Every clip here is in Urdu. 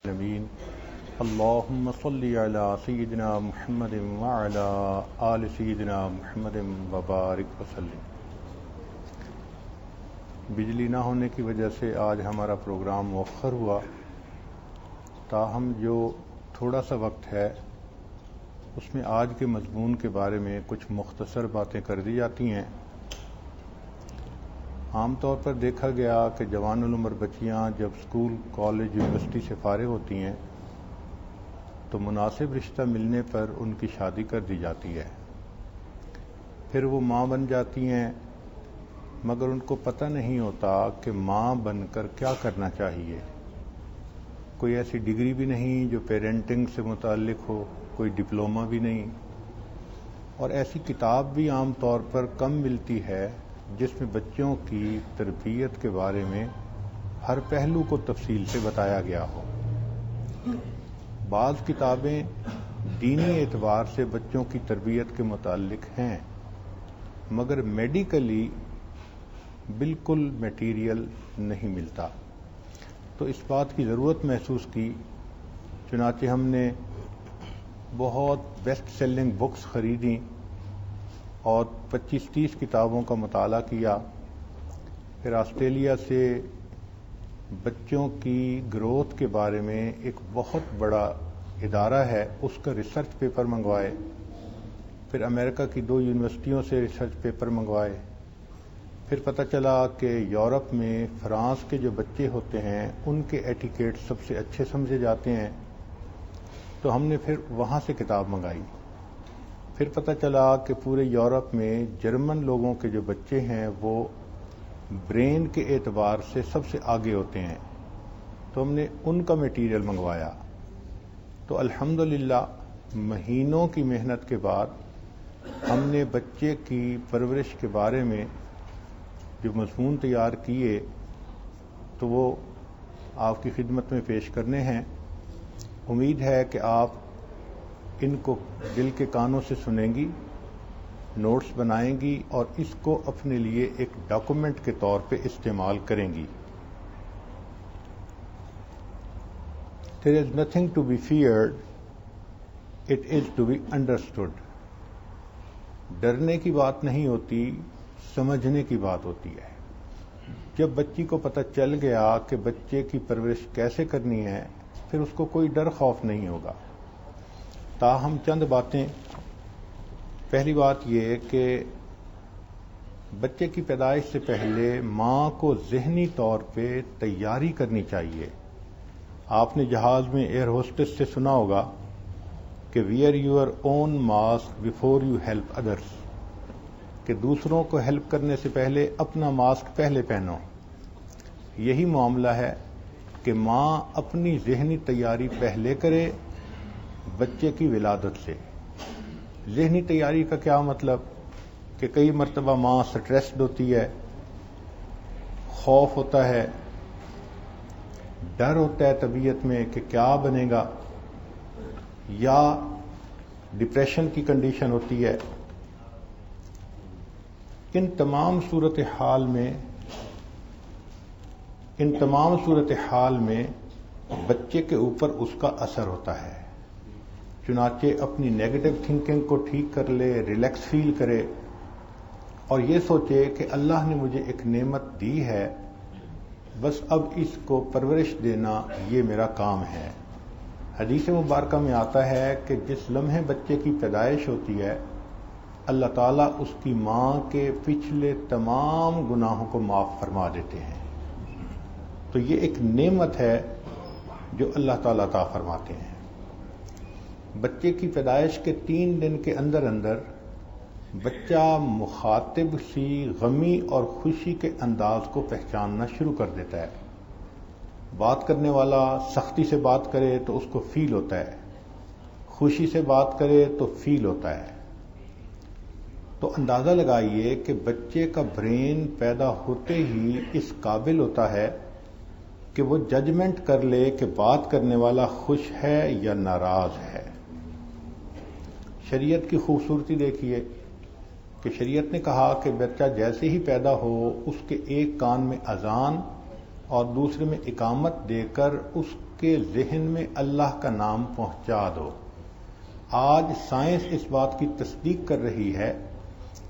نبین اللہم صلی علی سیدنا محمد وعلی آل سیدنا محمد وبارک وسلم۔ بجلی نہ ہونے کی وجہ سے آج ہمارا پروگرام مؤخر ہوا، تاہم جو تھوڑا سا وقت ہے اس میں آج کے مضمون کے بارے میں کچھ مختصر باتیں کر دی جاتی ہیں۔ عام طور پر دیکھا گیا کہ جوان العمر بچیاں جب اسکول، کالج، یونیورسٹی سے فارغ ہوتی ہیں تو مناسب رشتہ ملنے پر ان کی شادی کر دی جاتی ہے، پھر وہ ماں بن جاتی ہیں، مگر ان کو پتہ نہیں ہوتا کہ ماں بن کر کیا کرنا چاہیے۔ کوئی ایسی ڈگری بھی نہیں جو پیرنٹنگ سے متعلق ہو، کوئی ڈپلومہ بھی نہیں، اور ایسی کتاب بھی عام طور پر کم ملتی ہے جس میں بچوں کی تربیت کے بارے میں ہر پہلو کو تفصیل سے بتایا گیا ہو۔ بعض کتابیں دینی اعتبار سے بچوں کی تربیت کے متعلق ہیں، مگر میڈیکلی بالکل میٹیریل نہیں ملتا، تو اس بات کی ضرورت محسوس کی، چنانچہ ہم نے بہت بیسٹ سیلنگ بکس خریدیں اور 25-30 کتابوں کا مطالعہ کیا۔ پھر آسٹریلیا سے بچوں کی گروتھ کے بارے میں ایک بہت بڑا ادارہ ہے، اس کا ریسرچ پیپر منگوائے، پھر امریکہ کی 2 یونیورسٹیوں سے ریسرچ پیپر منگوائے، پھر پتہ چلا کہ یورپ میں فرانس کے جو بچے ہوتے ہیں ان کے ایٹیکیٹ سب سے اچھے سمجھے جاتے ہیں، تو ہم نے پھر وہاں سے کتاب منگائی۔ پھر پتہ چلا کہ پورے یورپ میں جرمن لوگوں کے جو بچے ہیں وہ برین کے اعتبار سے سب سے آگے ہوتے ہیں، تو ہم نے ان کا میٹیریل منگوایا۔ تو الحمدللہ مہینوں کی محنت کے بعد ہم نے بچے کی پرورش کے بارے میں جو مضمون تیار کیے تو وہ آپ کی خدمت میں پیش کرنے ہیں۔ امید ہے کہ آپ ان کو دل کے کانوں سے سنیں گی، نوٹس بنائیں گی اور اس کو اپنے لیے ایک ڈاکومنٹ کے طور پہ استعمال کریں گی۔ There is nothing to be feared, it is to be understood۔ ڈرنے کی بات نہیں ہوتی، سمجھنے کی بات ہوتی ہے۔ جب بچی کو پتہ چل گیا کہ بچے کی پرورش کیسے کرنی ہے، پھر اس کو کوئی ڈر خوف نہیں ہوگا۔ تاہم چند باتیں۔ پہلی بات یہ کہ بچے کی پیدائش سے پہلے ماں کو ذہنی طور پہ تیاری کرنی چاہیے۔ آپ نے جہاز میں ایئر ہوسٹس سے سنا ہوگا کہ wear your own mask before you help others, کہ دوسروں کو ہیلپ کرنے سے پہلے اپنا ماسک پہلے پہنو۔ یہی معاملہ ہے کہ ماں اپنی ذہنی تیاری پہلے کرے بچے کی ولادت سے۔ ذہنی تیاری کا کیا مطلب کہ کئی مرتبہ ماں سٹریسڈ ہوتی ہے، خوف ہوتا ہے، ڈر ہوتا ہے طبیعت میں کہ کیا بنے گا، یا ڈپریشن کی کنڈیشن ہوتی ہے۔ ان تمام صورتحال میں بچے کے اوپر اس کا اثر ہوتا ہے، چنانچہ اپنی نیگیٹو تھنکنگ کو ٹھیک کر لے، ریلیکس فیل کرے اور یہ سوچے کہ اللہ نے مجھے ایک نعمت دی ہے، بس اب اس کو پرورش دینا یہ میرا کام ہے۔ حدیث مبارکہ میں آتا ہے کہ جس لمحے بچے کی پیدائش ہوتی ہے اللہ تعالیٰ اس کی ماں کے پچھلے تمام گناہوں کو معاف فرما دیتے ہیں۔ تو یہ ایک نعمت ہے جو اللہ تعالیٰ عطا فرماتے ہیں۔ بچے کی پیدائش کے 3 دن کے اندر بچہ مخاطب سی غمی اور خوشی کے انداز کو پہچاننا شروع کر دیتا ہے۔ بات کرنے والا سختی سے بات کرے تو اس کو فیل ہوتا ہے، خوشی سے بات کرے تو فیل ہوتا ہے۔ تو اندازہ لگائیے کہ بچے کا برین پیدا ہوتے ہی اس قابل ہوتا ہے کہ وہ ججمنٹ کر لے کہ بات کرنے والا خوش ہے یا ناراض ہے۔ شریعت کی خوبصورتی دیکھیے کہ شریعت نے کہا کہ بچہ جیسے ہی پیدا ہو اس کے ایک کان میں اذان اور دوسرے میں اقامت دے کر اس کے ذہن میں اللہ کا نام پہنچا دو۔ آج سائنس اس بات کی تصدیق کر رہی ہے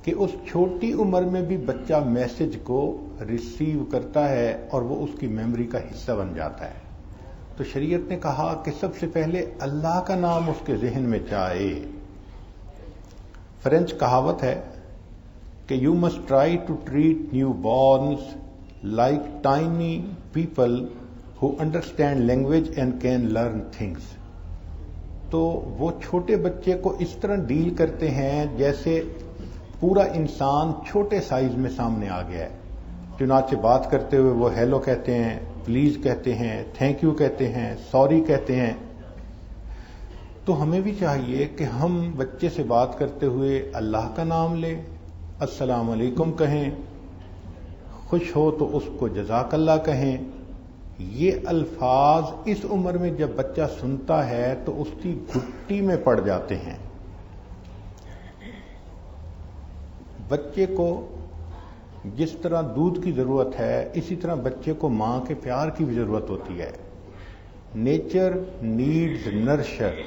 کہ اس چھوٹی عمر میں بھی بچہ میسج کو ریسیو کرتا ہے اور وہ اس کی میموری کا حصہ بن جاتا ہے۔ تو شریعت نے کہا کہ سب سے پہلے اللہ کا نام اس کے ذہن میں جائے۔ فرینچ کہاوت ہے کہ you must try to treat newborns like tiny people who understand language and can learn things. تو وہ چھوٹے بچے کو اس طرح ڈیل کرتے ہیں جیسے پورا انسان چھوٹے سائز میں سامنے آ گیا ہے۔ چنانچہ بات کرتے ہوئے وہ ہیلو کہتے ہیں، پلیز کہتے ہیں، تھینک یو کہتے ہیں، سوری کہتے ہیں۔ تو ہمیں بھی چاہیے کہ ہم بچے سے بات کرتے ہوئے اللہ کا نام لیں، السلام علیکم کہیں، خوش ہو تو اس کو جزاک اللہ کہیں۔ یہ الفاظ اس عمر میں جب بچہ سنتا ہے تو اس کی گھٹی میں پڑ جاتے ہیں۔ بچے کو جس طرح دودھ کی ضرورت ہے اسی طرح بچے کو ماں کے پیار کی بھی ضرورت ہوتی ہے۔ Nature needs nurture.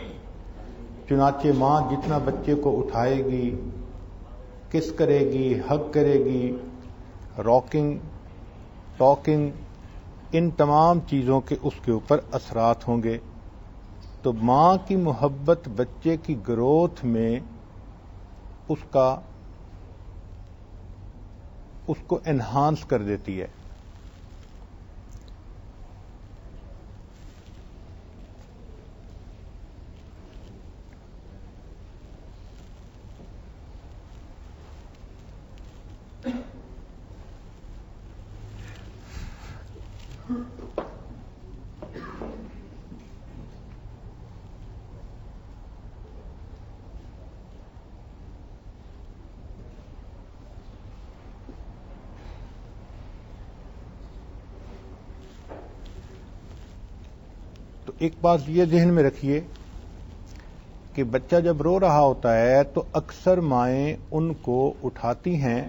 چنانچہ ماں جتنا بچے کو اٹھائے گی، کس کرے گی، ہگ کرے گی، راکنگ، ٹاکنگ، ان تمام چیزوں کے اس کے اوپر اثرات ہوں گے۔ تو ماں کی محبت بچے کی گروتھ میں اس کو انہانس کر دیتی ہے۔ تو ایک بات یہ ذہن میں رکھیے کہ بچہ جب رو رہا ہوتا ہے تو اکثر مائیں ان کو اٹھاتی ہیں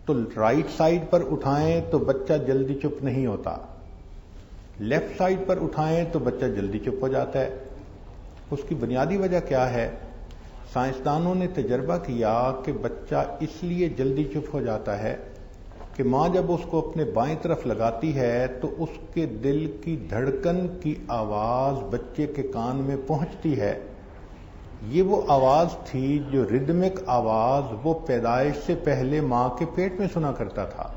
تو رائٹ سائڈ پر اٹھائیں تو بچہ جلدی چپ نہیں ہوتا، لیفٹ سائڈ پر اٹھائیں تو بچہ جلدی چپ ہو جاتا ہے۔ اس کی بنیادی وجہ کیا ہے؟ سائنسدانوں نے تجربہ کیا کہ بچہ اس لیے جلدی چپ ہو جاتا ہے کہ ماں جب اس کو اپنے بائیں طرف لگاتی ہے تو اس کے دل کی دھڑکن کی آواز بچے کے کان میں پہنچتی ہے۔ یہ وہ آواز تھی جو ردمک آواز وہ پیدائش سے پہلے ماں کے پیٹ میں سنا کرتا تھا۔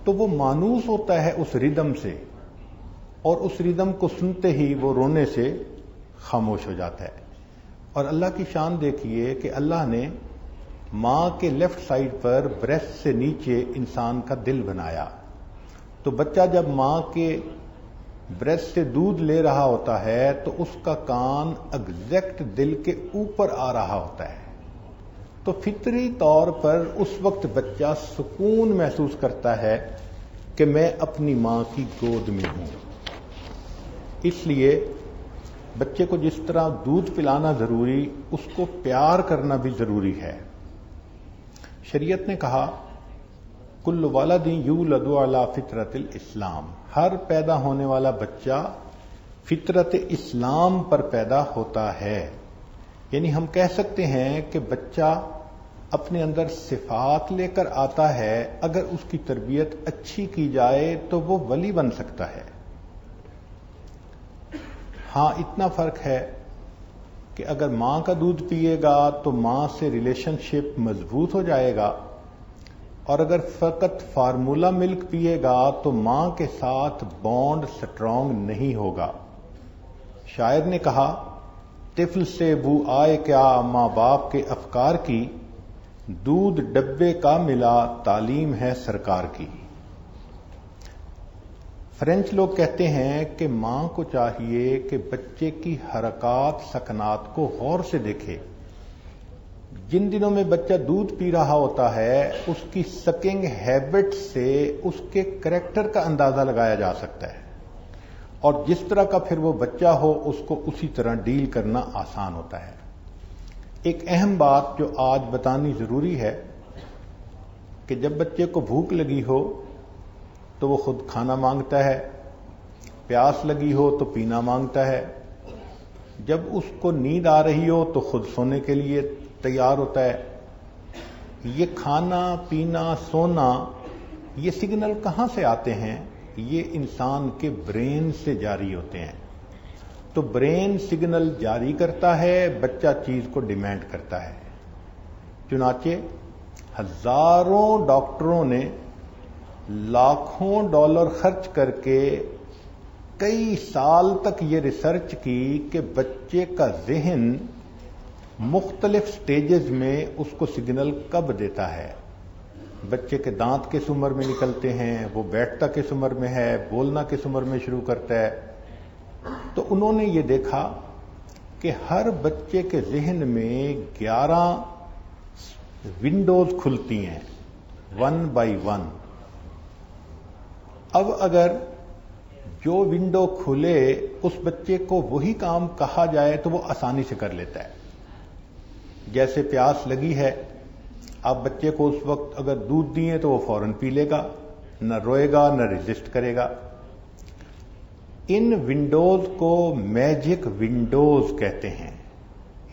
تو وہ مانوس ہوتا ہے اس ردم سے، اور اس ردم کو سنتے ہی وہ رونے سے خاموش ہو جاتا ہے۔ اور اللہ کی شان دیکھیے کہ اللہ نے ماں کے لیفٹ سائڈ پر بریسٹ سے نیچے انسان کا دل بنایا۔ تو بچہ جب ماں کے بریسٹ سے دودھ لے رہا ہوتا ہے تو اس کا کان ایگزیکٹ دل کے اوپر آ رہا ہوتا ہے۔ تو فطری طور پر اس وقت بچہ سکون محسوس کرتا ہے کہ میں اپنی ماں کی گود میں ہوں۔ اس لیے بچے کو جس طرح دودھ پلانا ضروری، اس کو پیار کرنا بھی ضروری ہے۔ شریعت نے کہا کل والد یولد علی فطرت الاسلام، ہر پیدا ہونے والا بچہ فطرت اسلام پر پیدا ہوتا ہے۔ یعنی ہم کہہ سکتے ہیں کہ بچہ اپنے اندر صفات لے کر آتا ہے، اگر اس کی تربیت اچھی کی جائے تو وہ ولی بن سکتا ہے۔ ہاں اتنا فرق ہے کہ اگر ماں کا دودھ پیے گا تو ماں سے ریلیشن شپ مضبوط ہو جائے گا، اور اگر فقط فارمولا ملک پیے گا تو ماں کے ساتھ بانڈ سٹرونگ نہیں ہوگا۔ شاعر نے کہا طفل سے بو آئے کیا ماں باپ کے افکار کی، دودھ ڈبے کا ملا تعلیم ہے سرکار کی۔ فرینچ لوگ کہتے ہیں کہ ماں کو چاہیے کہ بچے کی حرکات سکنات کو غور سے دیکھے۔ جن دنوں میں بچہ دودھ پی رہا ہوتا ہے اس کی سکنگ ہیبٹ سے اس کے کریکٹر کا اندازہ لگایا جا سکتا ہے، اور جس طرح کا پھر وہ بچہ ہو اس کو اسی طرح ڈیل کرنا آسان ہوتا ہے۔ ایک اہم بات جو آج بتانی ضروری ہے کہ جب بچے کو بھوک لگی ہو تو وہ خود کھانا مانگتا ہے، پیاس لگی ہو تو پینا مانگتا ہے، جب اس کو نیند آ رہی ہو تو خود سونے کے لیے تیار ہوتا ہے۔ یہ کھانا پینا سونا، یہ سگنل کہاں سے آتے ہیں؟ یہ انسان کے برین سے جاری ہوتے ہیں۔ تو برین سگنل جاری کرتا ہے، بچہ چیز کو ڈیمانڈ کرتا ہے۔ چنانچہ ہزاروں ڈاکٹروں نے لاکھوں ڈالر خرچ کر کے کئی سال تک یہ ریسرچ کی کہ بچے کا ذہن مختلف سٹیجز میں اس کو سگنل کب دیتا ہے۔ بچے کے دانت کس عمر میں نکلتے ہیں، وہ بیٹھتا کس عمر میں ہے، بولنا کس عمر میں شروع کرتا ہے۔ تو انہوں نے یہ دیکھا کہ ہر بچے کے ذہن میں 11 ونڈوز کھلتی ہیں، 1 بائی 1۔ اب اگر جو ونڈو کھلے اس بچے کو وہی کام کہا جائے تو وہ آسانی سے کر لیتا ہے۔ جیسے پیاس لگی ہے، آپ بچے کو اس وقت اگر دودھ دیے تو وہ فوراً پی لے گا، نہ روئے گا نہ ریزسٹ کرے گا۔ ان ونڈوز کو میجک ونڈوز کہتے ہیں،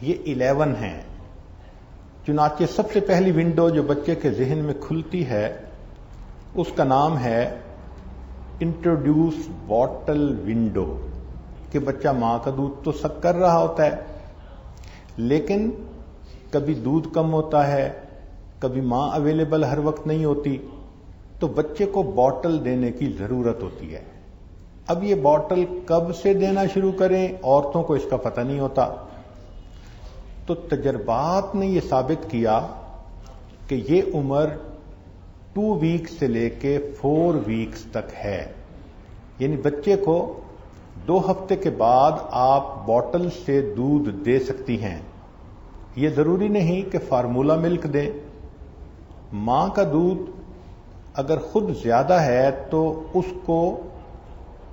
یہ 11 ہیں۔ چنانچہ سب سے پہلی ونڈو جو بچے کے ذہن میں کھلتی ہے اس کا نام ہے انٹروڈیوس باٹل ونڈو، کہ بچہ ماں کا دودھ تو سک کر رہا ہوتا ہے، لیکن کبھی دودھ کم ہوتا ہے، کبھی ماں اویلیبل ہر وقت نہیں ہوتی، تو بچے کو باٹل دینے کی ضرورت ہوتی ہے۔ اب یہ باٹل کب سے دینا شروع کریں، عورتوں کو اس کا پتہ نہیں ہوتا۔ تو تجربات نے یہ ثابت کیا کہ یہ عمر 2 ویکس سے لے کے 4 ویکس تک ہے، یعنی بچے کو 2 ہفتے کے بعد آپ باٹل سے دودھ دے سکتی ہیں۔ یہ ضروری نہیں کہ فارمولا ملک دیں، ماں کا دودھ اگر خود زیادہ ہے تو اس کو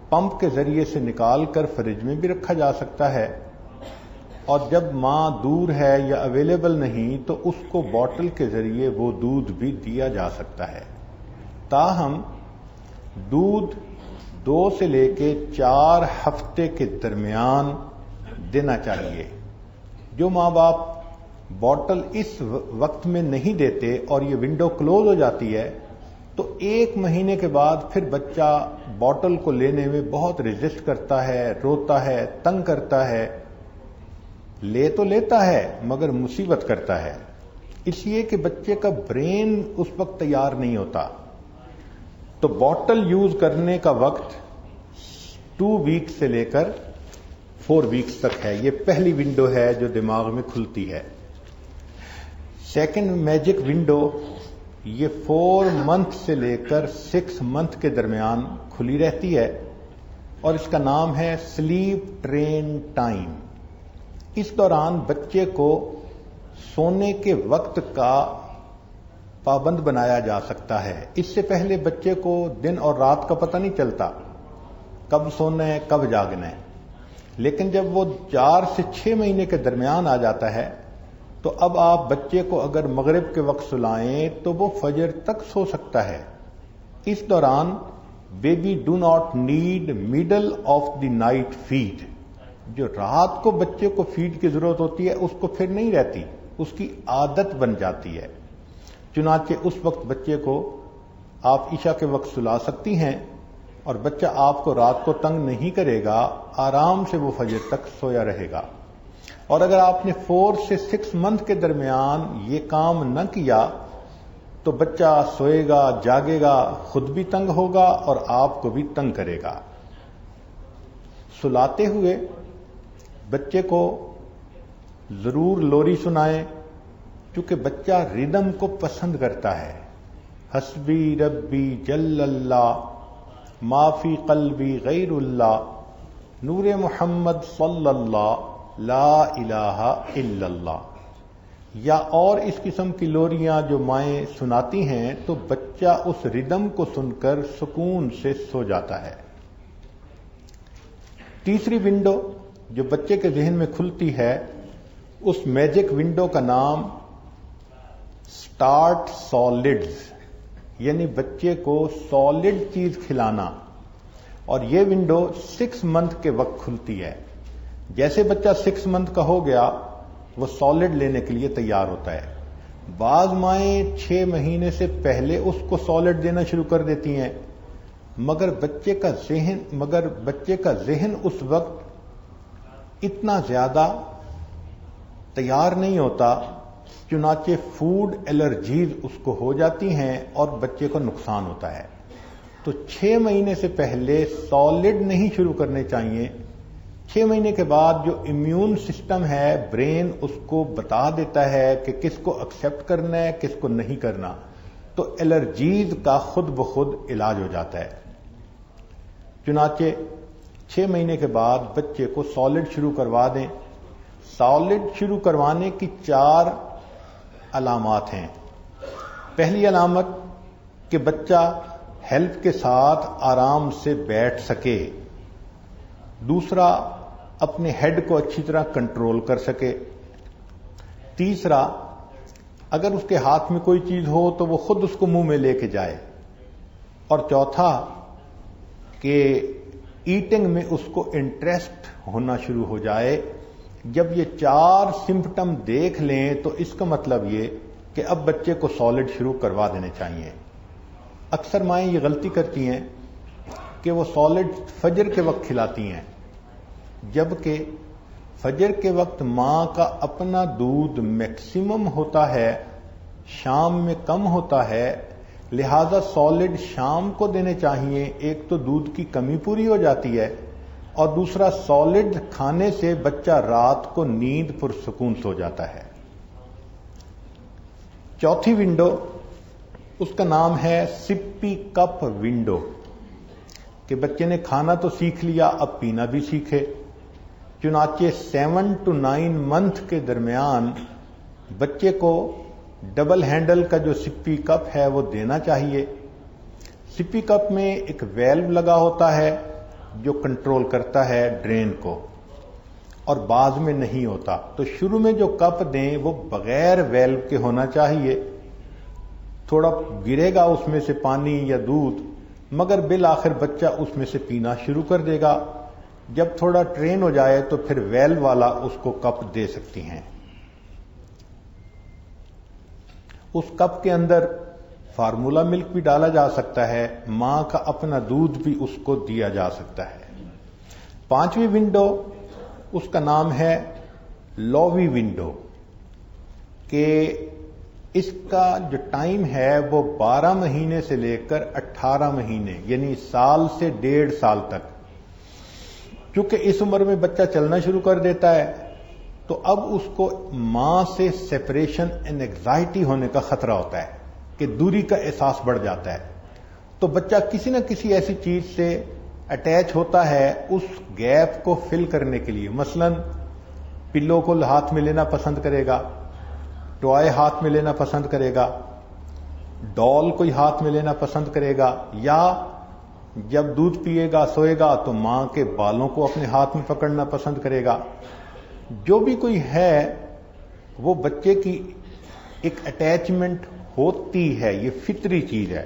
پمپ کے ذریعے سے نکال کر فریج میں بھی رکھا جا سکتا ہے، اور جب ماں دور ہے یا اویلیبل نہیں تو اس کو باٹل کے ذریعے وہ دودھ بھی دیا جا سکتا ہے۔ تاہم دودھ 2 سے لے کے 4 ہفتے کے درمیان دینا چاہیے۔ جو ماں باپ باٹل اس وقت میں نہیں دیتے اور یہ ونڈو کلوز ہو جاتی ہے تو 1 مہینے کے بعد پھر بچہ باٹل کو لینے میں بہت ریزسٹ کرتا ہے، روتا ہے، تنگ کرتا ہے، لے تو لیتا ہے مگر مصیبت کرتا ہے، اس لیے کہ بچے کا برین اس وقت تیار نہیں ہوتا۔ تو باٹل یوز کرنے کا وقت 2 ویکس سے لے کر 4 ویکس تک ہے۔ یہ پہلی ونڈو ہے جو دماغ میں کھلتی ہے۔ سیکنڈ میجک ونڈو یہ 4 منتھ سے لے کر 6 منتھ کے درمیان کھلی رہتی ہے، اور اس کا نام ہے سلیپ ٹرین ٹائم۔ اس دوران بچے کو سونے کے وقت کا پابند بنایا جا سکتا ہے۔ اس سے پہلے بچے کو دن اور رات کا پتہ نہیں چلتا، کب سونا ہے کب جاگنا ہے، لیکن جب وہ 4 سے 6 مہینے کے درمیان آ جاتا ہے تو اب آپ بچے کو اگر مغرب کے وقت سلائیں تو وہ فجر تک سو سکتا ہے۔ اس دوران baby do not need middle of the night feed, جو رات کو بچے کو فیڈ کی ضرورت ہوتی ہے اس کو پھر نہیں رہتی، اس کی عادت بن جاتی ہے۔ چنانچہ اس وقت بچے کو آپ عشاء کے وقت سلا سکتی ہیں اور بچہ آپ کو رات کو تنگ نہیں کرے گا، آرام سے وہ فجر تک سویا رہے گا۔ اور اگر آپ نے 4 سے 6 منتھ کے درمیان یہ کام نہ کیا تو بچہ سوئے گا، جاگے گا، خود بھی تنگ ہوگا اور آپ کو بھی تنگ کرے گا۔ سلاتے ہوئے بچے کو ضرور لوری سنائیں، چونکہ بچہ ردم کو پسند کرتا ہے۔ حسبی ربی جل اللہ ما فی قلبی غیر اللہ نور محمد صلی اللہ لا الہ الا اللہ، یا اور اس قسم کی لوریاں جو مائیں سناتی ہیں تو بچہ اس ردم کو سن کر سکون سے سو جاتا ہے۔ تیسری ونڈو جو بچے کے ذہن میں کھلتی ہے اس میجک ونڈو کا نام سٹارٹ سالڈز، یعنی بچے کو سالڈ چیز کھلانا۔ اور یہ ونڈو 6 منتھ کے وقت کھلتی ہے. جیسے بچہ 6 منتھ کا ہو گیا وہ سالڈ لینے کے لیے تیار ہوتا ہے. بعض مائیں 6 مہینے سے پہلے اس کو سالڈ دینا شروع کر دیتی ہیں، مگر بچے کا ذہن اس وقت اتنا زیادہ تیار نہیں ہوتا، چنانچہ فوڈ الرجیز اس کو ہو جاتی ہیں اور بچے کو نقصان ہوتا ہے. تو 6 مہینے سے پہلے سالڈ نہیں شروع کرنے چاہیے. 6 مہینے کے بعد جو امیون سسٹم ہے، برین اس کو بتا دیتا ہے کہ کس کو ایکسپٹ کرنا ہے کس کو نہیں کرنا، تو الرجیز کا خود بخود علاج ہو جاتا ہے. چنانچہ 6 مہینے کے بعد بچے کو سالڈ شروع کروا دیں. سالڈ شروع کروانے کی 4 علامات ہیں. پہلی علامت کہ بچہ ہیلپ کے ساتھ آرام سے بیٹھ سکے. دوسرا، اپنے ہیڈ کو اچھی طرح کنٹرول کر سکے. تیسرا، اگر اس کے ہاتھ میں کوئی چیز ہو تو وہ خود اس کو منہ میں لے کے جائے. اور چوتھا کہ ایٹنگ میں اس کو انٹرسٹ ہونا شروع ہو جائے. جب یہ 4 سمپٹم دیکھ لیں تو اس کا مطلب یہ کہ اب بچے کو سالڈ شروع کروا دینے چاہیے. اکثر مائیں یہ غلطی کرتی ہیں کہ وہ سالڈ فجر کے وقت کھلاتی ہیں، جبکہ فجر کے وقت ماں کا اپنا دودھ میکسیمم ہوتا ہے، شام میں کم ہوتا ہے، لہذا سالڈ شام کو دینے چاہیے. ایک تو دودھ کی کمی پوری ہو جاتی ہے اور دوسرا سالڈ کھانے سے بچہ رات کو نیند پرسکون سو جاتا ہے. چوتھی ونڈو، اس کا نام ہے سپی کپ ونڈو، کہ بچے نے کھانا تو سیکھ لیا اب پینا بھی سیکھے. چنانچہ 7 to 9 منتھ کے درمیان بچے کو ڈبل ہینڈل کا جو سپی کپ ہے وہ دینا چاہیے. سپی کپ میں ایک ویلو لگا ہوتا ہے جو کنٹرول کرتا ہے ڈرین کو، اور بعض میں نہیں ہوتا. تو شروع میں جو کپ دیں وہ بغیر ویلو کے ہونا چاہیے. تھوڑا گرے گا اس میں سے پانی یا دودھ، مگر بالآخر بچہ اس میں سے پینا شروع کر دے گا. جب تھوڑا ٹرین ہو جائے تو پھر ویلو والا اس کو کپ دے سکتی ہیں. اس کپ کے اندر فارمولا ملک بھی ڈالا جا سکتا ہے، ماں کا اپنا دودھ بھی اس کو دیا جا سکتا ہے. 5ویں ونڈو، اس کا نام ہے لووی ونڈو، کہ اس کا جو ٹائم ہے وہ 12 مہینے سے لے کر 18 مہینے یعنی سال سے 1.5 سال تک. چونکہ اس عمر میں بچہ چلنا شروع کر دیتا ہے تو اب اس کو ماں سے سیپریشن اینڈ اینگزائٹی ہونے کا خطرہ ہوتا ہے کہ دوری کا احساس بڑھ جاتا ہے. تو بچہ کسی نہ کسی ایسی چیز سے اٹیچ ہوتا ہے اس گیپ کو فل کرنے کے لیے. مثلا پلو کو ہاتھ میں لینا پسند کرے گا، ٹوائے ہاتھ میں لینا پسند کرے گا، ڈال کوئی ہاتھ میں لینا پسند کرے گا، یا جب دودھ پیے گا سوئے گا تو ماں کے بالوں کو اپنے ہاتھ میں پکڑنا پسند کرے گا. جو بھی کوئی ہے وہ بچے کی ایک اٹیچمنٹ ہوتی ہے، یہ فطری چیز ہے.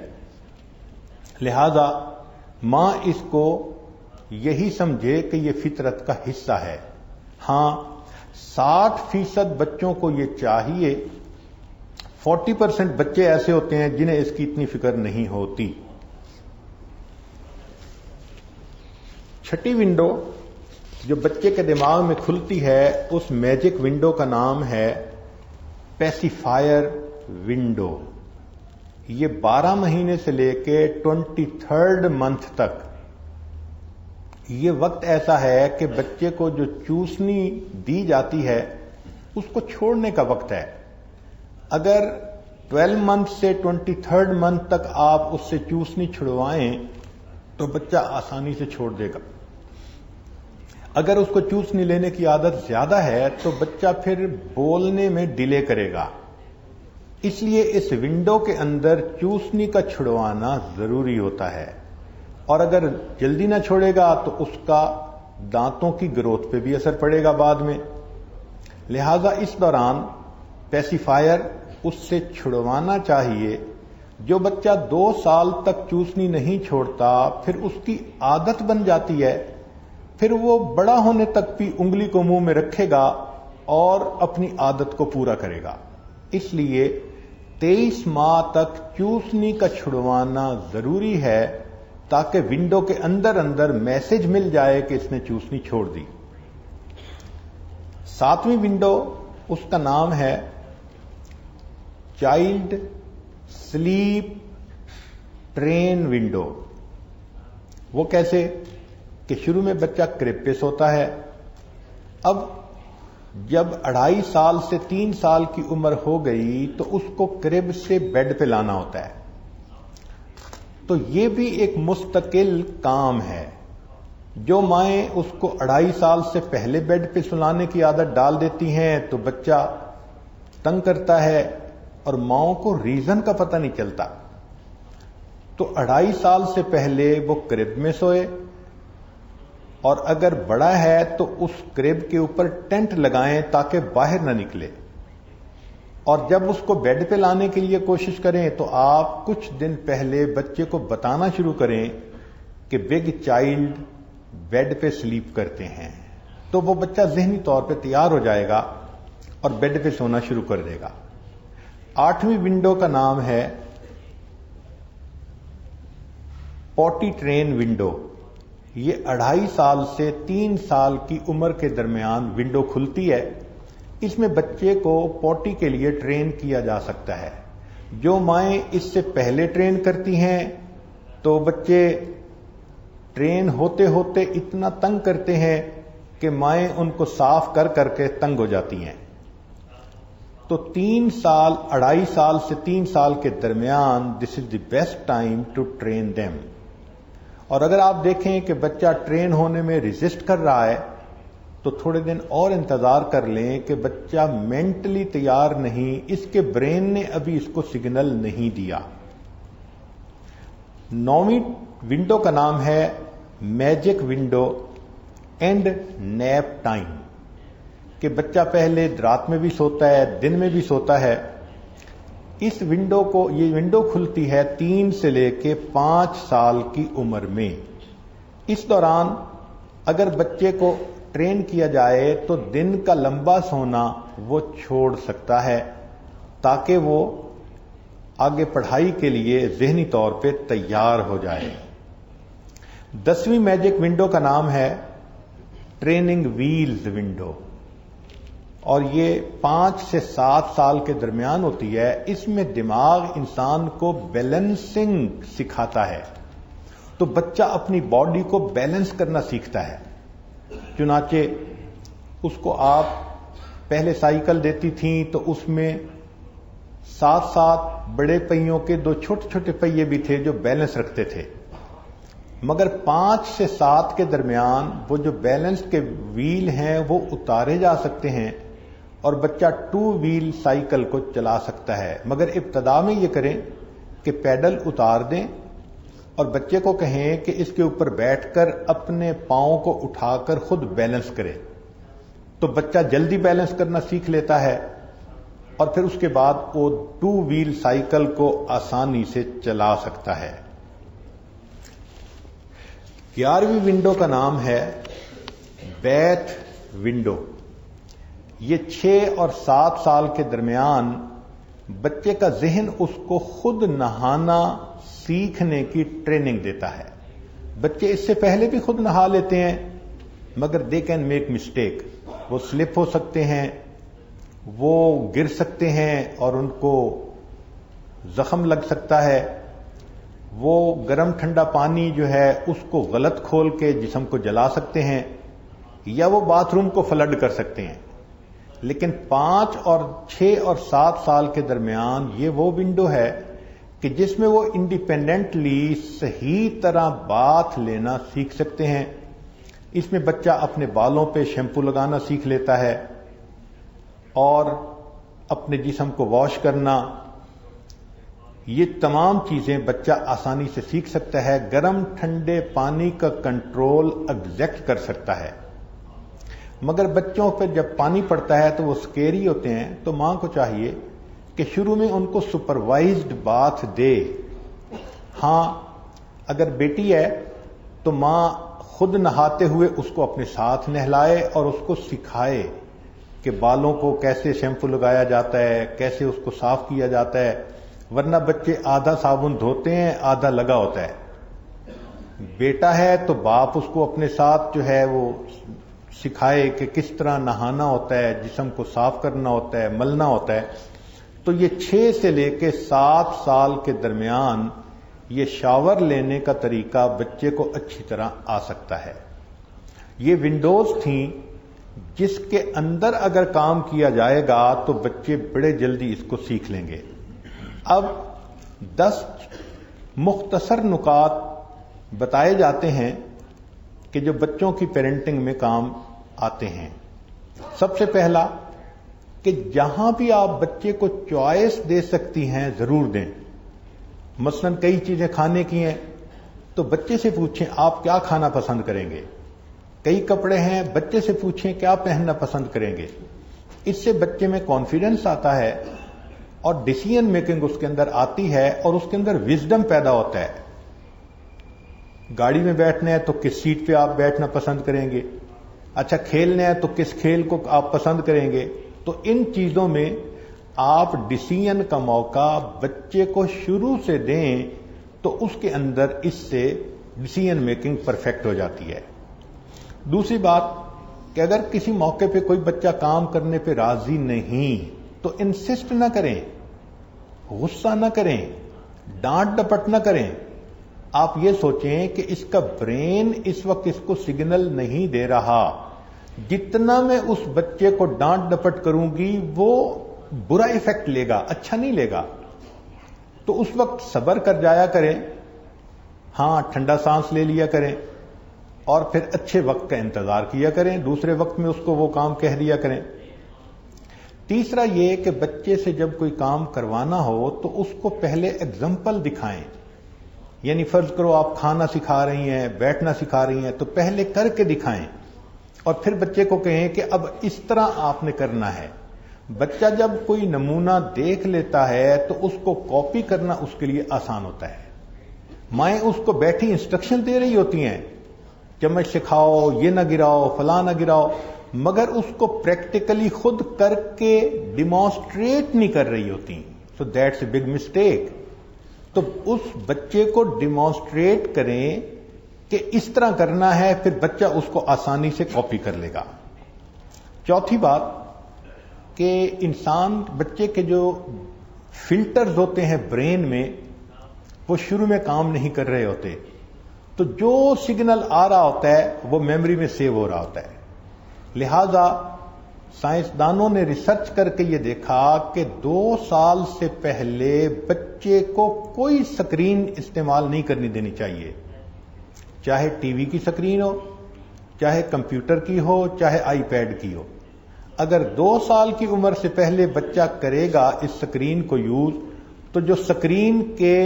لہذا ماں اس کو یہی سمجھے کہ یہ فطرت کا حصہ ہے. ہاں 60% بچوں کو یہ چاہیے، 40% بچے ایسے ہوتے ہیں جنہیں اس کی اتنی فکر نہیں ہوتی. 6ٹھی ونڈو جو بچے کے دماغ میں کھلتی ہے اس میجک ونڈو کا نام ہے پیسیفائر ونڈو. یہ 12 مہینے سے لے کے 23rd منتھ تک یہ وقت ایسا ہے کہ بچے کو جو چوسنی دی جاتی ہے اس کو چھوڑنے کا وقت ہے. اگر 12 منتھ سے 23rd منتھ تک آپ اس سے چوسنی چھڑوائیں تو بچہ آسانی سے چھوڑ دے گا. اگر اس کو چوسنی لینے کی عادت زیادہ ہے تو بچہ پھر بولنے میں ڈیلے کرے گا. اس لیے اس ونڈو کے اندر چوسنی کا چھڑوانا ضروری ہوتا ہے، اور اگر جلدی نہ چھوڑے گا تو اس کا دانتوں کی گروتھ پہ بھی اثر پڑے گا بعد میں. لہذا اس دوران پیسیفائر اس سے چھڑوانا چاہیے جو بچہ 2 سال تک چوسنی نہیں چھوڑتا پھر اس کی عادت بن جاتی ہے، پھر وہ بڑا ہونے تک بھی انگلی کو منہ میں رکھے گا اور اپنی عادت کو پورا کرے گا۔ اس لیے 23 ماہ تک چوسنی کا چھڑوانا ضروری ہے تاکہ ونڈو کے اندر اندر میسج مل جائے کہ اس نے چوسنی چھوڑ دی۔ 7ویں ونڈو، اس کا نام ہے چائلڈ سلیپ ٹرین ونڈو۔ وہ کیسے کہ شروع میں بچہ کرب پہ سوتا ہے، اب جب 2.5 سال سے 3 سال کی عمر ہو گئی تو اس کو کرب سے بیڈ پہ لانا ہوتا ہے۔ تو یہ بھی ایک مستقل کام ہے۔ جو مائیں اس کو 2.5 سال سے پہلے بیڈ پہ سلانے کی عادت ڈال دیتی ہیں تو بچہ تنگ کرتا ہے اور ماؤں کو ریزن کا پتہ نہیں چلتا، تو 2.5 سال سے پہلے وہ کرب میں سوئے، اور اگر بڑا ہے تو اس کرب کے اوپر ٹینٹ لگائیں تاکہ باہر نہ نکلے، اور جب اس کو بیڈ پہ لانے کے لیے کوشش کریں تو آپ کچھ دن پہلے بچے کو بتانا شروع کریں کہ بگ چائلڈ بیڈ پہ سلیپ کرتے ہیں، تو وہ بچہ ذہنی طور پہ تیار ہو جائے گا اور بیڈ پہ سونا شروع کر دے گا۔ 8ویں ونڈو کا نام ہے پوٹی ٹرین ونڈو۔ یہ 2.5 سال سے 3 سال کی عمر کے درمیان ونڈو کھلتی ہے۔ اس میں بچے کو پوٹی کے لیے ٹرین کیا جا سکتا ہے۔ جو مائیں اس سے پہلے ٹرین کرتی ہیں تو بچے ٹرین ہوتے ہوتے اتنا تنگ کرتے ہیں کہ مائیں ان کو صاف کر کر کے تنگ ہو جاتی ہیں۔ تو 3 سال 2.5 سال سے 3 سال کے درمیان this is the best time to train them. اور اگر آپ دیکھیں کہ بچہ ٹرین ہونے میں ریزسٹ کر رہا ہے تو تھوڑے دن اور انتظار کر لیں کہ بچہ مینٹلی تیار نہیں، اس کے برین نے ابھی اس کو سگنل نہیں دیا۔ 9ویں ونڈو کا نام ہے magic window and nap time, کہ بچہ پہلے رات میں بھی سوتا ہے، دن میں بھی سوتا ہے۔ اس ونڈو کو، یہ ونڈو کھلتی ہے 3 سے لے کے 5 سال کی عمر میں۔ اس دوران اگر بچے کو ٹرین کیا جائے تو دن کا لمبا سونا وہ چھوڑ سکتا ہے تاکہ وہ آگے پڑھائی کے لیے ذہنی طور پہ تیار ہو جائے۔ 10ویں میجک ونڈو کا نام ہے ٹریننگ ویلز ونڈو، اور یہ 5 سے 7 سال کے درمیان ہوتی ہے۔ اس میں دماغ انسان کو بیلنسنگ سکھاتا ہے، تو بچہ اپنی باڈی کو بیلنس کرنا سیکھتا ہے۔ چنانچہ اس کو آپ پہلے سائیکل دیتی تھیں تو اس میں 7 بڑے پہیوں کے 2 چھوٹے چھوٹے پہیے بھی تھے جو بیلنس رکھتے تھے، مگر 5 سے 7 کے درمیان وہ جو بیلنس کے ویل ہیں وہ اتارے جا سکتے ہیں اور بچہ 2 ویل سائیکل کو چلا سکتا ہے۔ مگر ابتدا میں یہ کریں کہ پیڈل اتار دیں اور بچے کو کہیں کہ اس کے اوپر بیٹھ کر اپنے پاؤں کو اٹھا کر خود بیلنس کرے، تو بچہ جلدی بیلنس کرنا سیکھ لیتا ہے اور پھر اس کے بعد وہ 2 ویل سائیکل کو آسانی سے چلا سکتا ہے۔ 11ویں ونڈو کا نام ہے بیتھ ونڈو۔ یہ 6 اور 7 سال کے درمیان بچے کا ذہن اس کو خود نہانا سیکھنے کی ٹریننگ دیتا ہے۔ بچے اس سے پہلے بھی خود نہا لیتے ہیں مگر دے کین میک مسٹیک، وہ سلپ ہو سکتے ہیں، وہ گر سکتے ہیں اور ان کو زخم لگ سکتا ہے، وہ گرم ٹھنڈا پانی جو ہے اس کو غلط کھول کے جسم کو جلا سکتے ہیں، یا وہ باتھ روم کو فلڈ کر سکتے ہیں۔ لیکن 5 اور 6 اور 7 سال کے درمیان یہ وہ ونڈو ہے کہ جس میں وہ انڈیپینڈنٹلی صحیح طرح باتھ لینا سیکھ سکتے ہیں۔ اس میں بچہ اپنے بالوں پہ شیمپو لگانا سیکھ لیتا ہے اور اپنے جسم کو واش کرنا، یہ تمام چیزیں بچہ آسانی سے سیکھ سکتا ہے۔ گرم ٹھنڈے پانی کا کنٹرول ایگزیکٹ کر سکتا ہے۔ مگر بچوں پہ جب پانی پڑتا ہے تو وہ سکیری ہوتے ہیں، تو ماں کو چاہیے کہ شروع میں ان کو سپروائزڈ باتھ دے. ہاں اگر بیٹی ہے تو ماں خود نہاتے ہوئے اس کو اپنے ساتھ نہلائے اور اس کو سکھائے کہ بالوں کو کیسے شیمپو لگایا جاتا ہے، کیسے اس کو صاف کیا جاتا ہے. ورنہ بچے آدھا صابن دھوتے ہیں آدھا لگا ہوتا ہے. بیٹا ہے تو باپ اس کو اپنے ساتھ جو ہے وہ سکھائے کہ کس طرح نہانا ہوتا ہے، جسم کو صاف کرنا ہوتا ہے، ملنا ہوتا ہے. تو یہ 6 سے لے کے 7 سال کے درمیان یہ شاور لینے کا طریقہ بچے کو اچھی طرح آ سکتا ہے. یہ ونڈوز تھیں جس کے اندر اگر کام کیا جائے گا تو بچے بڑے جلدی اس کو سیکھ لیں گے. اب 10 مختصر نکات بتائے جاتے ہیں کہ جو بچوں کی پیرنٹنگ میں کام آتے ہیں. سب سے پہلا کہ جہاں بھی آپ بچے کو چوائس دے سکتی ہیں ضرور دیں. مثلا کئی چیزیں کھانے کی ہیں تو بچے سے پوچھیں آپ کیا کھانا پسند کریں گے. کئی کپڑے ہیں بچے سے پوچھیں کیا پہننا پسند کریں گے. اس سے بچے میں کانفیڈنس آتا ہے اور ڈیسیژن میکنگ اس کے اندر آتی ہے اور اس کے اندر وزڈم پیدا ہوتا ہے. گاڑی میں بیٹھنا ہے تو کس سیٹ پہ آپ بیٹھنا پسند کریں گے. اچھا کھیلنا ہے تو کس کھیل کو آپ پسند کریں گے. تو ان چیزوں میں آپ ڈیسیژن کا موقع بچے کو شروع سے دیں تو اس کے اندر اس سے ڈیسیژن میکنگ پرفیکٹ ہو جاتی ہے. دوسری بات کہ اگر کسی موقع پہ کوئی بچہ کام کرنے پہ راضی نہیں تو انسسٹ نہ کریں، غصہ نہ کریں، ڈانٹ ڈپٹ نہ کریں. آپ یہ سوچیں کہ اس کا برین اس وقت اس کو سگنل نہیں دے رہا. جتنا میں اس بچے کو ڈانٹ ڈپٹ کروں گی وہ برا ایفیکٹ لے گا، اچھا نہیں لے گا. تو اس وقت صبر کر جایا کریں. ہاں ٹھنڈا سانس لے لیا کریں اور پھر اچھے وقت کا انتظار کیا کریں. دوسرے وقت میں اس کو وہ کام کہہ دیا کریں. تیسرا یہ کہ بچے سے جب کوئی کام کروانا ہو تو اس کو پہلے ایگزامپل دکھائیں. یعنی فرض کرو آپ کھانا سکھا رہی ہیں، بیٹھنا سکھا رہی ہیں تو پہلے کر کے دکھائیں اور پھر بچے کو کہیں کہ اب اس طرح آپ نے کرنا ہے. بچہ جب کوئی نمونہ دیکھ لیتا ہے تو اس کو کاپی کرنا اس کے لیے آسان ہوتا ہے. مائیں اس کو بیٹھی انسٹرکشن دے رہی ہوتی ہیں، چمچ سکھاؤ، یہ نہ گراؤ، فلاں نہ گراؤ، مگر اس کو پریکٹیکلی خود کر کے ڈیمانسٹریٹ نہیں کر رہی ہوتی. So that's a big mistake. تو اس بچے کو ڈیمانسٹریٹ کریں کہ اس طرح کرنا ہے، پھر بچہ اس کو آسانی سے کاپی کر لے گا. چوتھی بات کہ انسان بچے کے جو فلٹرز ہوتے ہیں برین میں وہ شروع میں کام نہیں کر رہے ہوتے. تو جو سگنل آ رہا ہوتا ہے وہ میموری میں سیو ہو رہا ہوتا ہے. لہذا سائنسدانوں نے ریسرچ کر کے یہ دیکھا کہ 2 سال سے پہلے بچے کو کوئی سکرین استعمال نہیں کرنی دینی چاہیے. چاہے ٹی وی کی سکرین ہو، چاہے کمپیوٹر کی ہو، چاہے آئی پیڈ کی ہو. اگر 2 سال کی عمر سے پہلے بچہ کرے گا اس سکرین کو یوز تو جو سکرین کے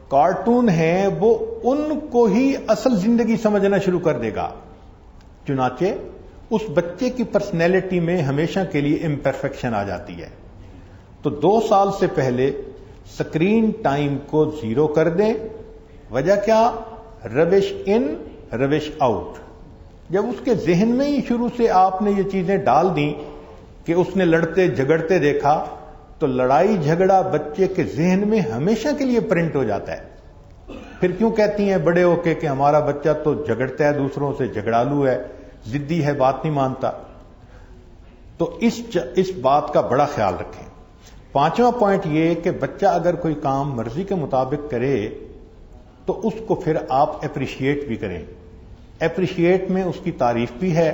کارٹون ہیں وہ ان کو ہی اصل زندگی سمجھنا شروع کر دے گا. چنانچہ اس بچے کی پرسنالٹی میں ہمیشہ کے لیے امپرفیکشن آ جاتی ہے. تو 2 سال سے پہلے سکرین ٹائم کو 0 کر دیں. وجہ کیا؟ ربش ان ربش آؤٹ. جب اس کے ذہن میں ہی شروع سے آپ نے یہ چیزیں ڈال دیں کہ اس نے لڑتے جھگڑتے دیکھا تو لڑائی جھگڑا بچے کے ذہن میں ہمیشہ کے لیے پرنٹ ہو جاتا ہے. پھر کیوں کہتی ہیں بڑے ہو کے کہ ہمارا بچہ تو جھگڑتا ہے دوسروں سے، جھگڑالو ہے، ضدی ہے، بات نہیں مانتا. تو اس بات کا بڑا خیال رکھیں. 5واں پوائنٹ یہ کہ بچہ اگر کوئی کام مرضی کے مطابق کرے تو اس کو پھر آپ اپریشیٹ بھی کریں. اپریشیٹ میں اس کی تعریف بھی ہے،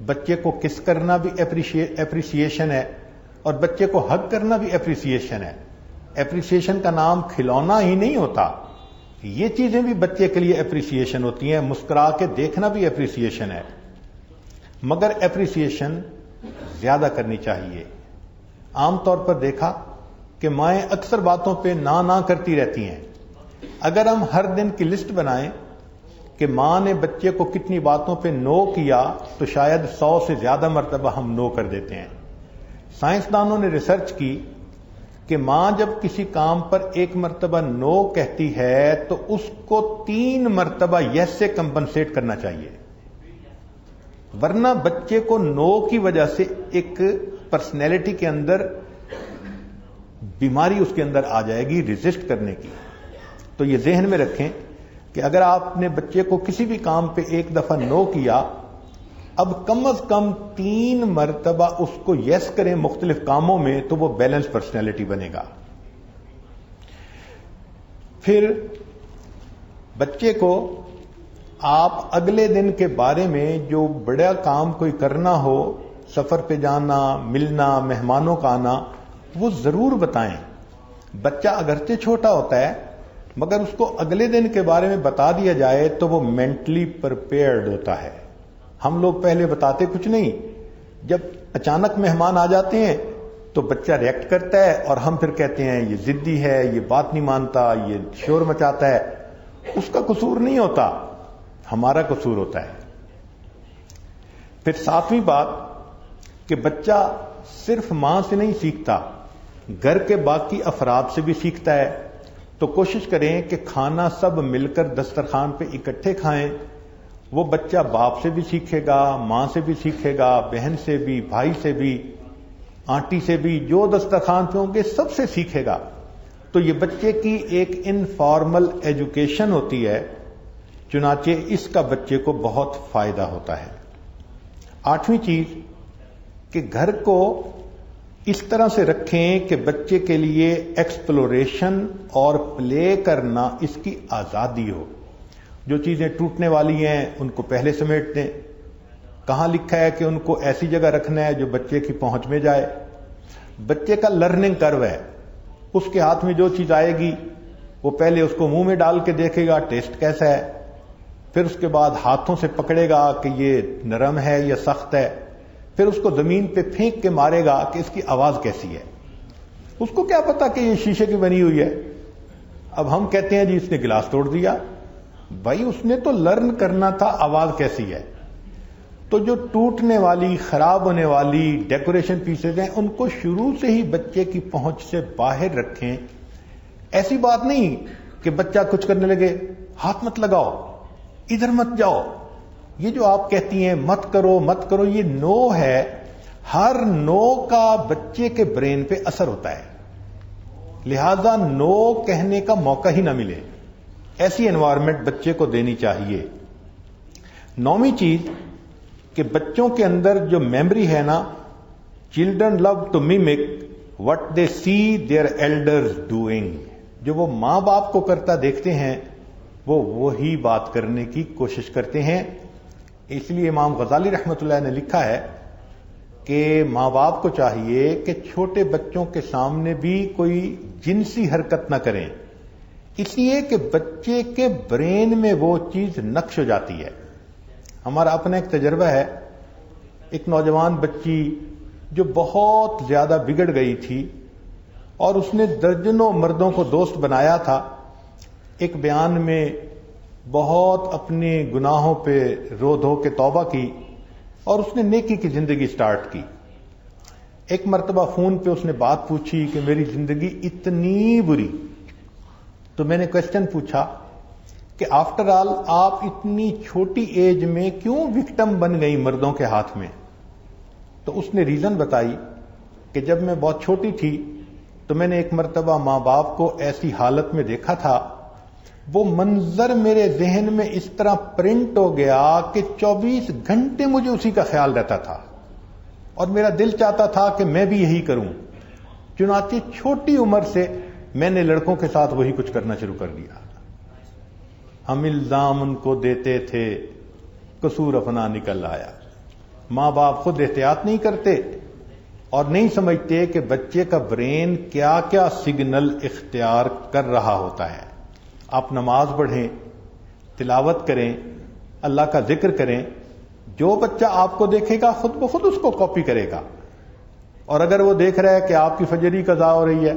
بچے کو کس کرنا بھی اپریسیشن ہے اور بچے کو حق کرنا بھی اپریسیشن ہے. اپریسیشن کا نام کھلونا ہی نہیں ہوتا، یہ چیزیں بھی بچے کے لیے اپریسیشن ہوتی ہیں. مسکرا کے دیکھنا بھی اپریسیشن ہے، مگر اپریسیشن زیادہ کرنی چاہیے. عام طور پر دیکھا کہ مائیں اکثر باتوں پہ نہ کرتی رہتی ہیں. اگر ہم ہر دن کی لسٹ بنائیں کہ ماں نے بچے کو کتنی باتوں پہ نو کیا تو شاید 100 سے زیادہ مرتبہ ہم نو کر دیتے ہیں. سائنسدانوں نے ریسرچ کی کہ ماں جب کسی کام پر ایک مرتبہ نو کہتی ہے تو اس کو 3 مرتبہ یس سے کمپنسیٹ کرنا چاہیے، ورنہ بچے کو نو کی وجہ سے ایک پرسنالٹی کے اندر بیماری اس کے اندر آ جائے گی ریزسٹ کرنے کی۔ تو یہ ذہن میں رکھیں کہ اگر آپ نے بچے کو کسی بھی کام پہ ایک دفعہ نو کیا، اب کم از کم 3 مرتبہ اس کو یس کریں مختلف کاموں میں، تو وہ بیلنس پرسنالٹی بنے گا۔ پھر بچے کو آپ اگلے دن کے بارے میں جو بڑا کام کوئی کرنا ہو، سفر پہ جانا، ملنا، مہمانوں کا آنا، وہ ضرور بتائیں۔ بچہ اگرچہ چھوٹا ہوتا ہے مگر اس کو اگلے دن کے بارے میں بتا دیا جائے تو وہ مینٹلی پرپیئرڈ ہوتا ہے۔ ہم لوگ پہلے بتاتے کچھ نہیں، جب اچانک مہمان آ جاتے ہیں تو بچہ ریئیکٹ کرتا ہے اور ہم پھر کہتے ہیں یہ ضدی ہے، یہ بات نہیں مانتا، یہ شور مچاتا ہے۔ اس کا قصور نہیں ہوتا، ہمارا قصور ہوتا ہے۔ پھر 7ویں بات کہ بچہ صرف ماں سے نہیں سیکھتا، گھر کے باقی افراد سے بھی سیکھتا ہے۔ تو کوشش کریں کہ کھانا سب مل کر دسترخوان پہ اکٹھے کھائیں۔ وہ بچہ باپ سے بھی سیکھے گا، ماں سے بھی سیکھے گا، بہن سے بھی، بھائی سے بھی، آنٹی سے بھی، جو دسترخوان پہ ہوں گے سب سے سیکھے گا۔ تو یہ بچے کی ایک انفارمل ایجوکیشن ہوتی ہے، چنانچہ اس کا بچے کو بہت فائدہ ہوتا ہے۔ 8ویں چیز کہ گھر کو اس طرح سے رکھیں کہ بچے کے لیے ایکسپلوریشن اور پلے کرنا اس کی آزادی ہو۔ جو چیزیں ٹوٹنے والی ہیں ان کو پہلے سمیٹ دیں۔ کہاں لکھا ہے کہ ان کو ایسی جگہ رکھنا ہے جو بچے کی پہنچ میں جائے؟ بچے کا لرننگ کرو ہے، اس کے ہاتھ میں جو چیز آئے گی وہ پہلے اس کو منہ میں ڈال کے دیکھے گا ٹیسٹ کیسا ہے، پھر اس کے بعد ہاتھوں سے پکڑے گا کہ یہ نرم ہے یا سخت ہے، پھر اس کو زمین پہ پھینک کے مارے گا کہ اس کی آواز کیسی ہے۔ اس کو کیا پتا کہ یہ شیشے کی بنی ہوئی ہے؟ اب ہم کہتے ہیں جی اس نے گلاس توڑ دیا، بھائی اس نے تو لرن کرنا تھا آواز کیسی ہے۔ تو جو ٹوٹنے والی، خراب ہونے والی ڈیکوریشن پیسز ہیں ان کو شروع سے ہی بچے کی پہنچ سے باہر رکھیں۔ ایسی بات نہیں کہ بچہ کچھ کرنے لگے ہاتھ مت لگاؤ، ادھر مت جاؤ، یہ جو آپ کہتی ہیں مت کرو مت کرو، یہ نو ہے۔ ہر نو کا بچے کے برین پہ اثر ہوتا ہے، لہذا نو کہنے کا موقع ہی نہ ملے، ایسی انوائرمنٹ بچے کو دینی چاہیے۔ 9ویں چیز کہ بچوں کے اندر جو میموری ہے نا، children love to mimic what they see their elders doing, جو وہ ماں باپ کو کرتا دیکھتے ہیں وہ وہی بات کرنے کی کوشش کرتے ہیں۔ اس لیے امام غزالی رحمۃ اللہ نے لکھا ہے کہ ماں باپ کو چاہیے کہ چھوٹے بچوں کے سامنے بھی کوئی جنسی حرکت نہ کریں، اس لیے کہ بچے کے برین میں وہ چیز نقش ہو جاتی ہے۔ ہمارا اپنا ایک تجربہ ہے، ایک نوجوان بچی جو بہت زیادہ بگڑ گئی تھی اور اس نے درجنوں مردوں کو دوست بنایا تھا، ایک بیان میں بہت اپنے گناہوں پہ رو دھو کے توبہ کی اور اس نے نیکی کی زندگی سٹارٹ کی۔ ایک مرتبہ فون پہ اس نے بات پوچھی کہ میری زندگی اتنی بری، تو میں نے کوسچن پوچھا کہ آفٹر آل آپ اتنی چھوٹی ایج میں کیوں وکٹم بن گئی مردوں کے ہاتھ میں؟ تو اس نے ریزن بتائی کہ جب میں بہت چھوٹی تھی تو میں نے ایک مرتبہ ماں باپ کو ایسی حالت میں دیکھا تھا، وہ منظر میرے ذہن میں اس طرح پرنٹ ہو گیا کہ 24 گھنٹے مجھے اسی کا خیال رہتا تھا اور میرا دل چاہتا تھا کہ میں بھی یہی کروں۔ چنانچہ چھوٹی عمر سے میں نے لڑکوں کے ساتھ وہی کچھ کرنا شروع کر دیا۔ ہم الزام ان کو دیتے تھے، قصور اپنا نکل آیا۔ ماں باپ خود احتیاط نہیں کرتے اور نہیں سمجھتے کہ بچے کا برین کیا کیا سگنل اختیار کر رہا ہوتا ہے۔ آپ نماز پڑھیں، تلاوت کریں، اللہ کا ذکر کریں، جو بچہ آپ کو دیکھے گا خود بخود اس کو کاپی کرے گا۔ اور اگر وہ دیکھ رہا ہے کہ آپ کی فجری قضا ہو رہی ہے،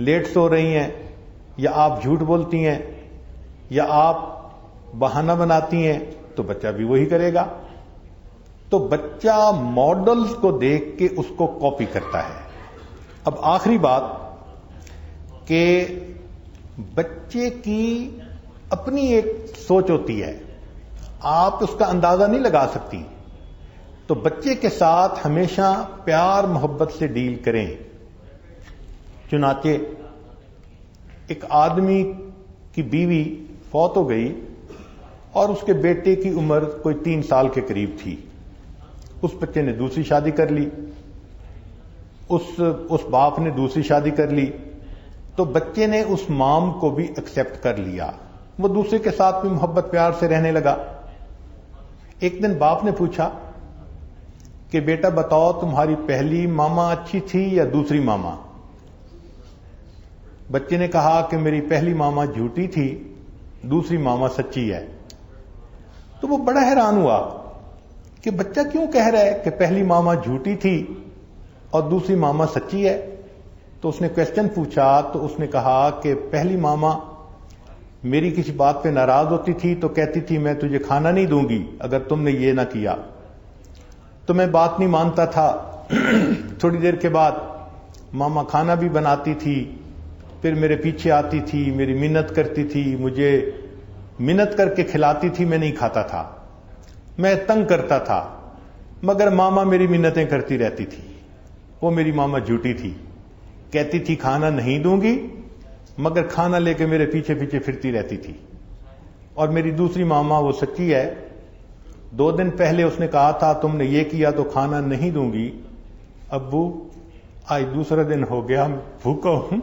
لیٹ سو رہی ہیں، یا آپ جھوٹ بولتی ہیں، یا آپ بہانہ بناتی ہیں، تو بچہ بھی وہی کرے گا۔ تو بچہ ماڈلز کو دیکھ کے اس کو کاپی کرتا ہے. اب آخری بات کہ بچے کی اپنی ایک سوچ ہوتی ہے، آپ اس کا اندازہ نہیں لگا سکتی. تو بچے کے ساتھ ہمیشہ پیار محبت سے ڈیل کریں. چنانچہ ایک آدمی کی بیوی فوت ہو گئی اور اس کے بیٹے کی عمر کوئی 3 سال کے قریب تھی. اس بچے نے دوسری شادی کر لی، اس باپ نے دوسری شادی کر لی. تو بچے نے اس مام کو بھی ایکسپٹ کر لیا، وہ دوسرے کے ساتھ بھی محبت پیار سے رہنے لگا. ایک دن باپ نے پوچھا کہ بیٹا بتاؤ تمہاری پہلی ماما اچھی تھی یا دوسری ماما؟ بچے نے کہا کہ میری پہلی ماما جھوٹی تھی، دوسری ماما سچی ہے. تو وہ بڑا حیران ہوا کہ بچہ کیوں کہہ رہا ہے کہ پہلی ماما جھوٹی تھی اور دوسری ماما سچی ہے. تو اس نے کوشچن پوچھا تو اس نے کہا کہ پہلی ماما میری کسی بات پہ ناراض ہوتی تھی تو کہتی تھی میں تجھے کھانا نہیں دوں گی اگر تم نے یہ نہ کیا، تو میں بات نہیں مانتا تھا. تھوڑی دیر کے بعد ماما کھانا بھی بناتی تھی، پھر میرے پیچھے آتی تھی، میری منت کرتی تھی، مجھے منت کر کے کھلاتی تھی، میں نہیں کھاتا تھا، میں تنگ کرتا تھا، مگر ماما میری منتیں کرتی رہتی تھی. وہ میری ماما جھوٹی تھی، کہتی تھی کھانا نہیں دوں گی مگر کھانا لے کے میرے پیچھے پیچھے پھرتی رہتی تھی. اور میری دوسری ماما وہ سچی ہے. 2 دن پہلے اس نے کہا تھا تم نے یہ کیا تو کھانا نہیں دوں گی. ابو آج دوسرا دن ہو گیا، بھوکا ہوں.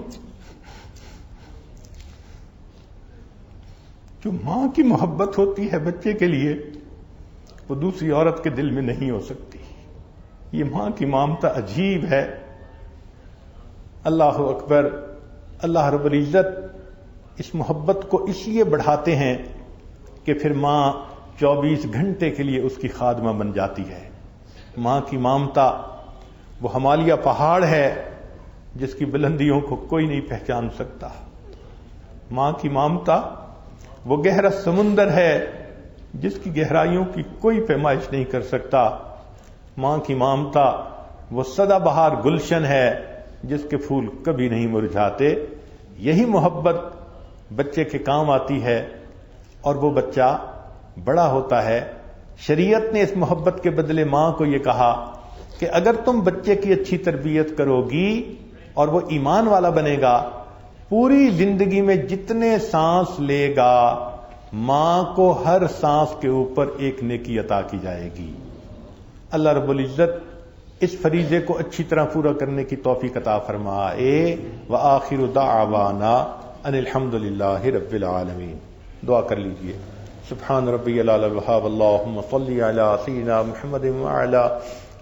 جو ماں کی محبت ہوتی ہے بچے کے لیے وہ دوسری عورت کے دل میں نہیں ہو سکتی. یہ ماں کی ممتا عجیب ہے. اللہ اکبر. اللہ رب العزت اس محبت کو اس لیے بڑھاتے ہیں کہ پھر ماں 24 گھنٹے کے لیے اس کی خادمہ بن جاتی ہے. ماں کی ممتا وہ ہمالیہ پہاڑ ہے جس کی بلندیوں کو کوئی نہیں پہچان سکتا. ماں کی ممتا وہ گہرا سمندر ہے جس کی گہرائیوں کی کوئی پیمائش نہیں کر سکتا. ماں کی ممتا وہ سدا بہار گلشن ہے جس کے پھول کبھی نہیں مرجھاتے. یہی محبت بچے کے کام آتی ہے اور وہ بچہ بڑا ہوتا ہے. شریعت نے اس محبت کے بدلے ماں کو یہ کہا کہ اگر تم بچے کی اچھی تربیت کرو گی اور وہ ایمان والا بنے گا، پوری زندگی میں جتنے سانس لے گا ماں کو ہر سانس کے اوپر ایک نیکی عطا کی جائے گی. اللہ رب العزت اس فریضے کو اچھی طرح پورا کرنے کی توفیق عطا فرمائے. وآخر دعوانا ان الحمد للہ رب العالمین. دعا کر لیجئے. سبحان ربی العلی الوہاب. اللہم صلی علی سیدنا محمد وعلی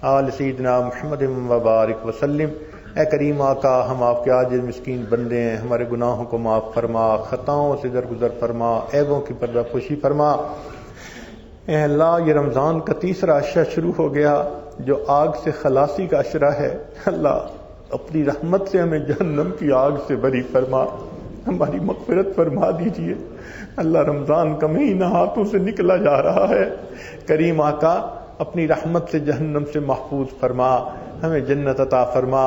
آل سیدنا محمد وبارک وسلم. اے کریم آقا، ہم آپ کے عاجز مسکین بندے ہیں، ہمارے گناہوں کو معاف فرما، خطاؤں سے درگزر فرما، عیبوں کی پردہ پوشی فرما. اے اللہ، یہ رمضان کا تیسرا عشرہ شروع ہو گیا جو آگ سے خلاصی کا عشرہ ہے. اللہ اپنی رحمت سے ہمیں جہنم کی آگ سے بری فرما، ہماری مغفرت فرما دیجئے. اللہ، رمضان کا مہینہ ہاتھوں سے نکلا جا رہا ہے. کریم آقا اپنی رحمت سے جہنم سے محفوظ فرما، ہمیں جنت عطا فرما.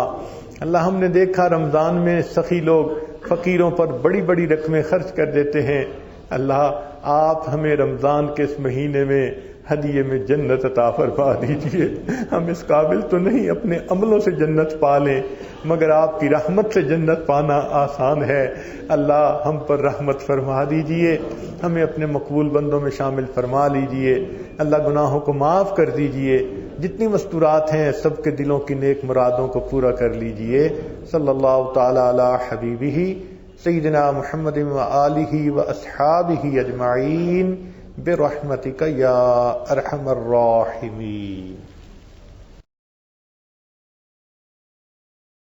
اللہ، ہم نے دیکھا رمضان میں سخی لوگ فقیروں پر بڑی بڑی رقمیں خرچ کر دیتے ہیں. اللہ، آپ ہمیں رمضان کے اس مہینے میں ہدیے میں جنت عطا فرما دیجئے. ہم اس قابل تو نہیں اپنے عملوں سے جنت پا لیں، مگر آپ کی رحمت سے جنت پانا آسان ہے. اللہ، ہم پر رحمت فرما دیجئے، ہمیں اپنے مقبول بندوں میں شامل فرما لیجئے. اللہ، گناہوں کو معاف کر دیجئے. جتنی مستورات ہیں سب کے دلوں کی نیک مرادوں کو پورا کر لیجئے. صلی اللہ تعالی علی حبیبہ سیدنا محمد وآلہ واصحابہ اجمعین برحمتک یا ارحم الراحمین.